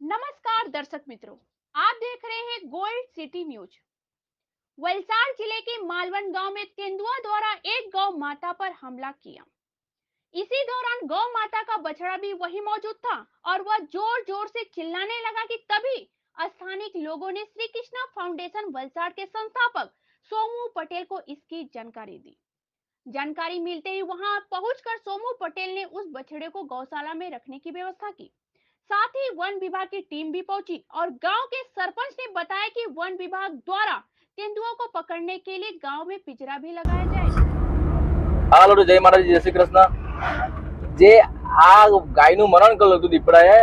नमस्कार दर्शक मित्रों, आप देख रहे हैं गोल्ड सिटी न्यूज। वलसाड़ जिले के मालवन गांव में तेंदुआ द्वारा एक गौ माता पर हमला किया। इसी दौरान गौ माता का बछड़ा भी वहीं मौजूद था और वह जोर जोर से चिल्लाने लगा कि तभी स्थानिक लोगों ने श्री कृष्णा फाउंडेशन वलसाड़ के संस्थापक सोमू पटेल को इसकी जानकारी दी। जानकारी मिलते ही वहां पहुंचकर सोमू पटेल ने उस बछड़े को गौशाला में रखने की व्यवस्था की। साथ ही वन विभाग की टीम भी पहुंची और गांव के सरपंच ने बताया कि वन विभाग द्वारा तेंदुआ को पकड़ने के लिए गांव में पिंजरा भी लगाया जाएगा। हेलो जय महाराज, जय श्री कृष्ण। જે આ ગાયનું મરણ કરેલું હતું દીપડાએ,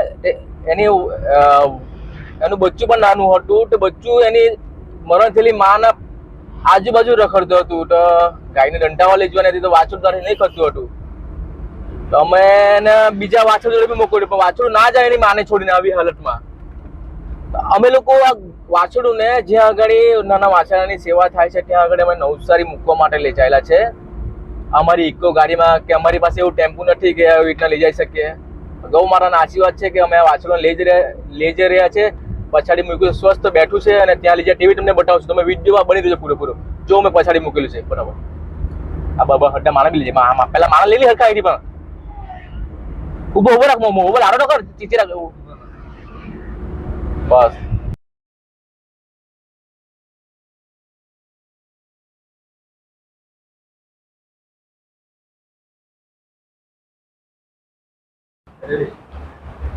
એનું બચ્ચું પણ નાનું હતું. તો બચ્ચું એની મરણ થયેલી માના આજુબાજુ રખડતું હતું. તો ગાયને દંટાવા લઈ જવાની હતી તો વાછરડું તારે નહીં કરતું હતું. તો અમે એને બીજા વાછરડ જોડે બી મોકલ્યું, પણ વાછરડું ના જાય એની માને છોડીને આવી હાલતમાં. અમે લોકો આ વાછરડુંને જ્યાં આગળ નાના વાછરડાની સેવા થાય છે ત્યાં આગળ અમે નવસારી મૂકવા માટે લઈ જાયેલા છે. અમારી ઇકો ગાડીમાં કે અમારી પાસે એવું ટેમ્પો નથી કે આવી રીતના લઈ જઈ શકીએ. ગૌ માતાના આશીર્વાદ છે કે અમે આ વાછરડોને લઈ જઈ રહ્યા છે. પછાડી મૂક્યું સ્વસ્થ બેઠું છે અને ત્યાં લઈ જાય ટીવી તમને બતાવશું. તમે વિડીયો બની દેજો પૂરેપૂરો. જો મેં પછાડી મૂકેલું છે બરાબર. આ બાબા હड्डा માણા બી લેજે. પેલા માણા લઈ લી હરખા આવી પણ ઉભો ઉભો રાખ. મોબાઈલ આરો કર ચીચી રાખ બસ.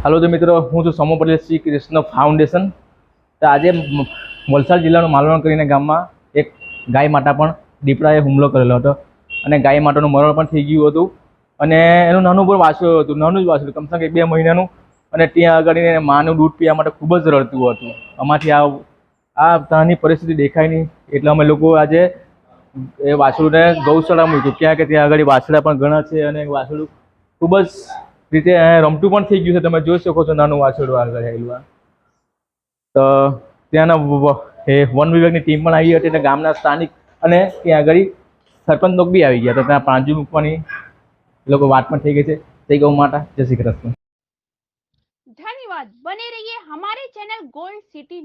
हेलो तो मित्रों, हूँ छूं सोमू पटेल श्री कृष्ण फाउंडेशन। तो आज वलसाड जिल्लाનું માલવણ કરીને ગામમાં એક ગાય માતા પણ દીપડાએ હુમલો કરેલો હતો અને ગાય માતાનું મરણ પણ થઈ ગયું હતું અને એનું નાનું પણ વાછરડું હતું, નાનું જ વાછરડું, કમસે કમ 1-2 મહિનાનું. અને ત્યાં આગળ માનું દૂધ પીવા માટે ખૂબ જ રડતું હતું. આમાંથી આ ત્યાંની પરિસ્થિતિ દેખાય નહીં એટલે અમે લોકો આજે એ વાછરડુંને ગૌશાળા મૂક્યું. ક્યાં કે ત્યાં આગળ વાછરડા પણ ઘણા છે અને વાછરડું ખૂબ જ રીતે રમતું પણ થઈ ગયું છે. તમે જોઈ શકો છો નાનું વાછરડું આગળ આવેલું. તો ત્યાંના વન વિભાગની ટીમ પણ આવી હતી અને ગામના સ્થાનિક અને ત્યાં આગળ સરપંચ લોકો બી આવી ગયા. તો ત્યાં પાંજુ મૂકવાની લોકો વાત પણ થઈ ગઈ છે. જય ગૌ માતા, જય શ્રી કૃષ્ણ. धन्यवाद। बने रहिए हमारे चैनल गोल्ड सिटी।